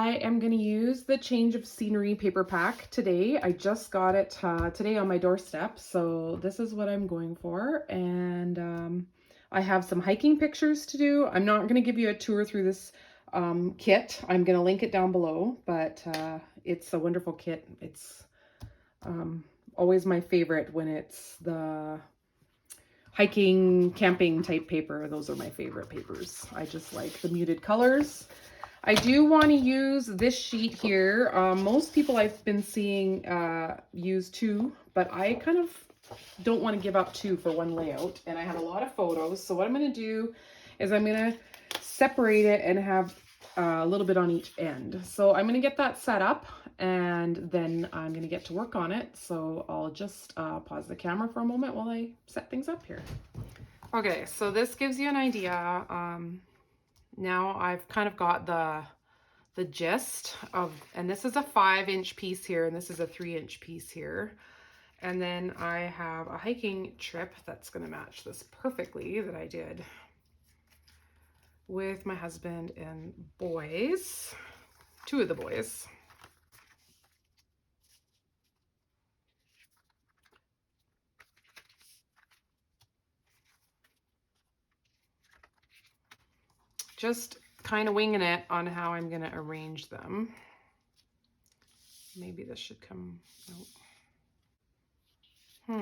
I am going to use the Change of Scenery paper pack today. I just got it today on my doorstep, so this is what I'm going for. And I have some hiking pictures to do. I'm not going to give you a tour through this kit. I'm going to link it down below, but it's a wonderful kit. It's always my favorite when it's the hiking, camping type paper. Those are my favorite papers. I just like the muted colors. I do want to use this sheet here. Most people I've been seeing use two, but I kind of don't want to give up two for one layout. And I have a lot of photos. So what I'm going to do is I'm going to separate it and have a little bit on each end. So I'm going to get that set up and then I'm going to get to work on it. So I'll just pause the camera for a moment while I set things up here. Okay, so this gives you an idea. Now I've kind of got the gist of, and this is a 5-inch piece here, and this is a 3-inch piece here. And then I have a hiking trip that's going to match this perfectly that I did with my husband and boys, 2 of the boys. Just kind of winging it on how I'm going to arrange them. Maybe this should come out.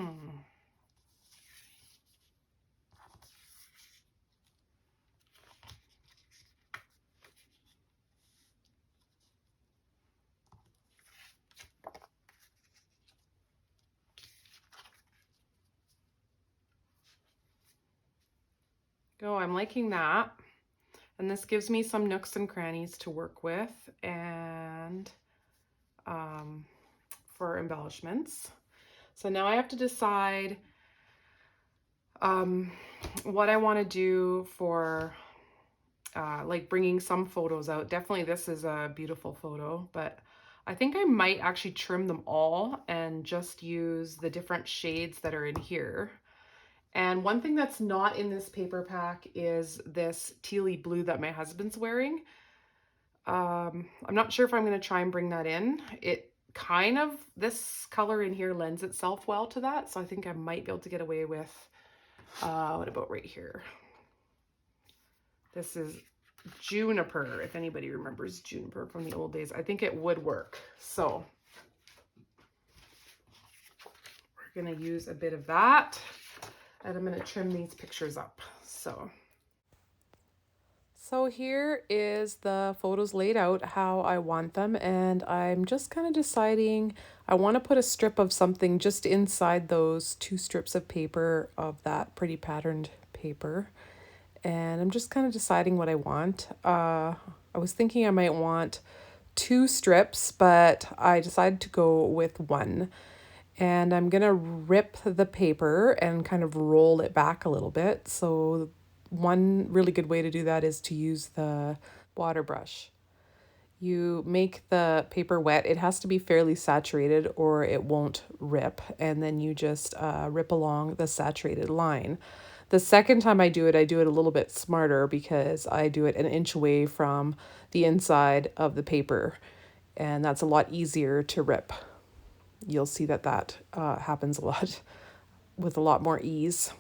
Oh, I'm liking that. And this gives me some nooks and crannies to work with and for embellishments. So now I have to decide what I want to do for like bringing some photos out. Definitely this is a beautiful photo, but I think I might actually trim them all and just use the different shades that are in here. And one thing that's not in this paper pack is this tealy blue that my husband's wearing. I'm not sure if I'm going to try and bring that in. It kind of, this color in here lends itself well to that. So I think I might be able to get away with, what about right here? This is juniper, if anybody remembers juniper from the old days. I think it would work. So we're going to use a bit of that. And I'm going to trim these pictures up. So here is the photos laid out how I want them, and I'm just kind of deciding I want to put a strip of something just inside those 2 strips of paper of that pretty patterned paper. And I'm just kind of deciding what I want. I was thinking I might want 2 strips, but I decided to go with 1. And I'm gonna rip the paper and kind of roll it back a little bit. So one really good way to do that is to use the water brush. You make the paper wet. It has to be fairly saturated or it won't rip. And then you just rip along the saturated line. The second time I do it a little bit smarter because I do it an inch away from the inside of the paper. And that's a lot easier to rip. You'll see that happens a lot with a lot more ease.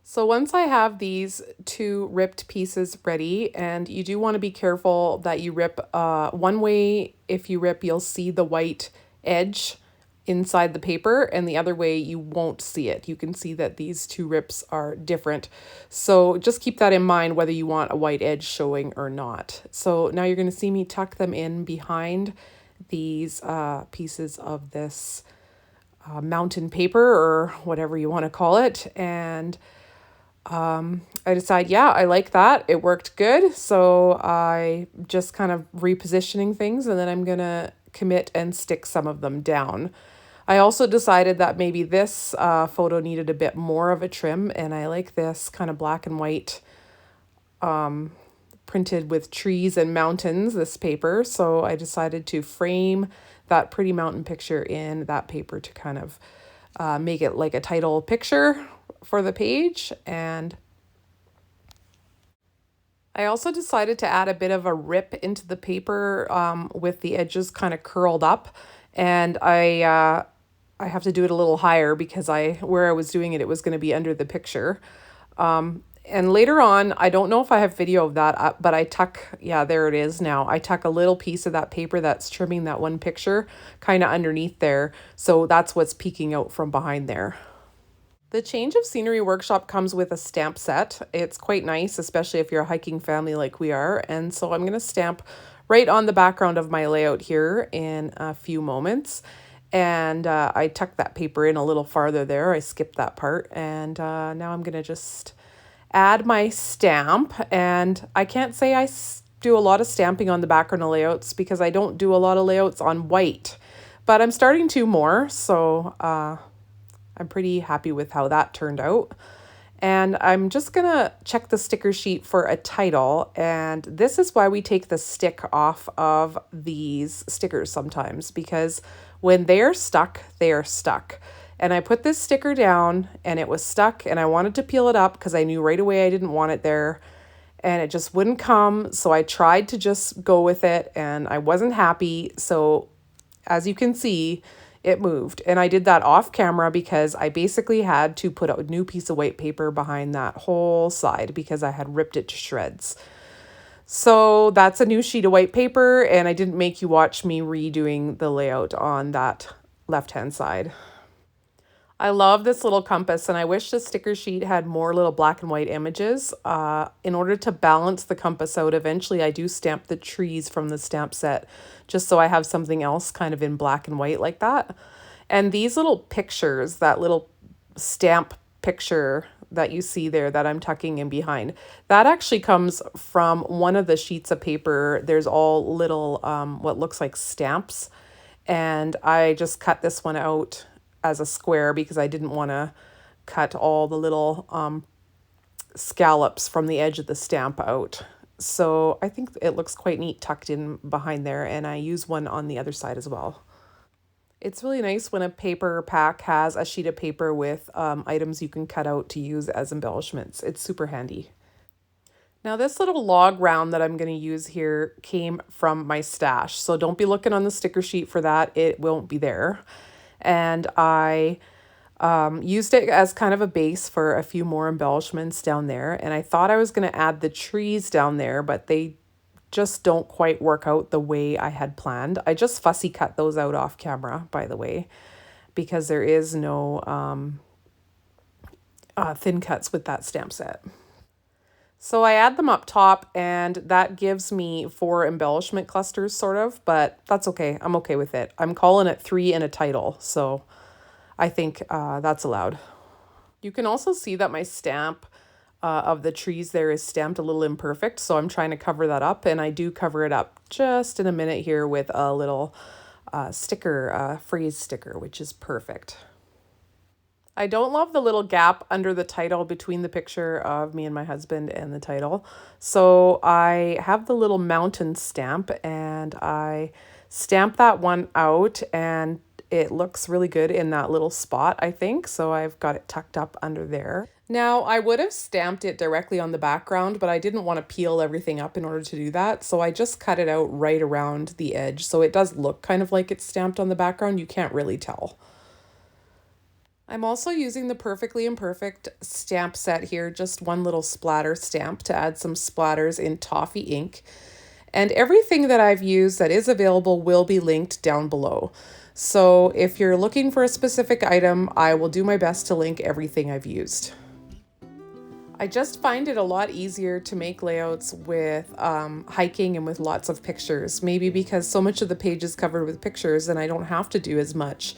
So once I have these 2 ripped pieces ready, and you do want to be careful that you rip one way. If you rip, you'll see the white edge inside the paper, and the other way you won't see it. You can see that these 2 rips are different. So just keep that in mind whether you want a white edge showing or not. So now you're going to see me tuck them in behind these pieces of this mountain paper or whatever you want to call it. And I decide, yeah, I like that. It worked good. So I just kind of repositioning things, and then I'm going to commit and stick some of them down. I also decided that maybe this photo needed a bit more of a trim, and I like this kind of black and white printed with trees and mountains, this paper. So I decided to frame that pretty mountain picture in that paper to kind of make it like a title picture for the page. And I also decided to add a bit of a rip into the paper with the edges kind of curled up, and I have to do it a little higher because where I was doing it, it was going to be under the picture. And later on, I don't know if I have video of that, but I tuck, yeah, there it is now. I tuck a little piece of that paper that's trimming that one picture kind of underneath there. So that's what's peeking out from behind there. The Change of Scenery workshop comes with a stamp set. It's quite nice, especially if you're a hiking family like we are. And so I'm going to stamp right on the background of my layout here in a few moments. And I tucked that paper in a little farther there. I skipped that part. And now I'm going to just add my stamp. And I can't say do a lot of stamping on the background of layouts because I don't do a lot of layouts on white. But I'm starting to more, so I'm pretty happy with how that turned out. And I'm just gonna check the sticker sheet for a title. And this is why we take the stick off of these stickers sometimes, because when they're stuck, they are stuck. And I put this sticker down and it was stuck and I wanted to peel it up because I knew right away I didn't want it there and it just wouldn't come. So I tried to just go with it and I wasn't happy. So as you can see, it moved. And I did that off camera because I basically had to put a new piece of white paper behind that whole side because I had ripped it to shreds. So that's a new sheet of white paper, and I didn't make you watch me redoing the layout on that left-hand side. I love this little compass, and I wish the sticker sheet had more little black and white images. In order to balance the compass out, eventually I do stamp the trees from the stamp set, just so I have something else kind of in black and white like that. And these little pictures, that little stamp picture that you see there that I'm tucking in behind, that actually comes from one of the sheets of paper. There's all little, what looks like stamps. And I just cut this one out as a square because I didn't want to cut all the little scallops from the edge of the stamp out. So I think it looks quite neat tucked in behind there, and I use one on the other side as well. It's really nice when a paper pack has a sheet of paper with items you can cut out to use as embellishments. It's super handy. Now this little log round that I'm going to use here came from my stash, so don't be looking on the sticker sheet for that. It won't be there. And I used it as kind of a base for a few more embellishments down there. And I thought I was going to add the trees down there, but they just don't quite work out the way I had planned. I just fussy cut those out off camera, by the way, because there is no thin cuts with that stamp set. So I add them up top, and that gives me 4 embellishment clusters, sort of, but that's okay. I'm okay with it. I'm calling it 3 in a title, so I think that's allowed. You can also see that my stamp of the trees there is stamped a little imperfect, so I'm trying to cover that up, and I do cover it up just in a minute here with a little sticker, phrase sticker, which is perfect. I don't love the little gap under the title between the picture of me and my husband and the title. So I have the little mountain stamp, and I stamp that one out, and it looks really good in that little spot, I think. So I've got it tucked up under there. Now I would have stamped it directly on the background, but I didn't want to peel everything up in order to do that. So I just cut it out right around the edge. So it does look kind of like it's stamped on the background. You can't really tell. I'm also using the Perfectly Imperfect stamp set here, just one little splatter stamp to add some splatters in toffee ink. And everything that I've used that is available will be linked down below. So if you're looking for a specific item, I will do my best to link everything I've used. I just find it a lot easier to make layouts with hiking and with lots of pictures, maybe because so much of the page is covered with pictures and I don't have to do as much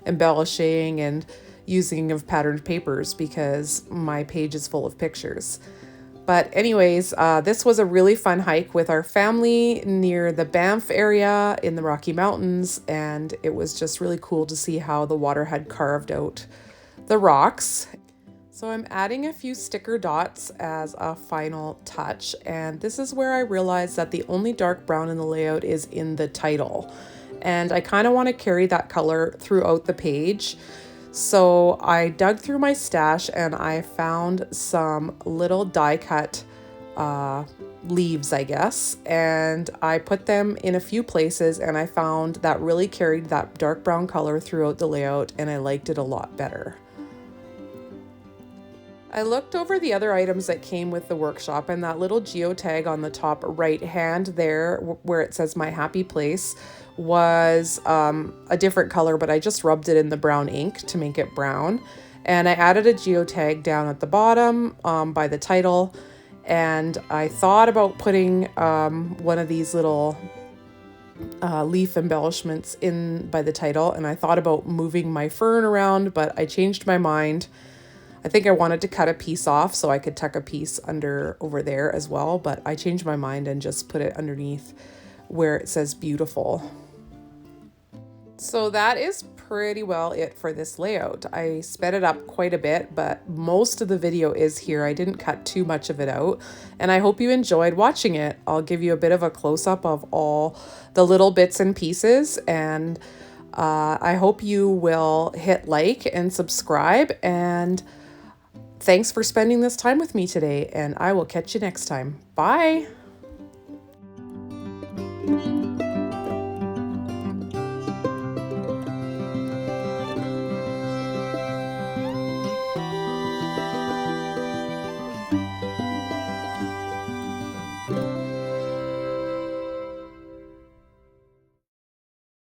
embellishing and using of patterned papers because my page is full of pictures. But anyways, this was a really fun hike with our family near the Banff area in the Rocky Mountains, and it was just really cool to see how the water had carved out the rocks. So I'm adding a few sticker dots as a final touch, and this is where I realized that the only dark brown in the layout is in the title. And I kind of want to carry that color throughout the page. So I dug through my stash and I found some little die cut leaves, I guess, and I put them in a few places, and I found that really carried that dark brown color throughout the layout, and I liked it a lot better. I looked over the other items that came with the workshop, and that little geotag on the top right hand there where it says my happy place was a different color, but I just rubbed it in the brown ink to make it brown. And I added a geotag down at the bottom by the title, and I thought about putting one of these little leaf embellishments in by the title, and I thought about moving my fern around, but I changed my mind. I think I wanted to cut a piece off so I could tuck a piece under over there as well, but I changed my mind and just put it underneath where it says beautiful. So that is pretty well it for this layout. I sped it up quite a bit, but most of the video is here. I didn't cut too much of it out, and I hope you enjoyed watching it. I'll give you a bit of a close-up of all the little bits and pieces, and I hope you will hit like and subscribe, and thanks for spending this time with me today, and I will catch you next time. Bye!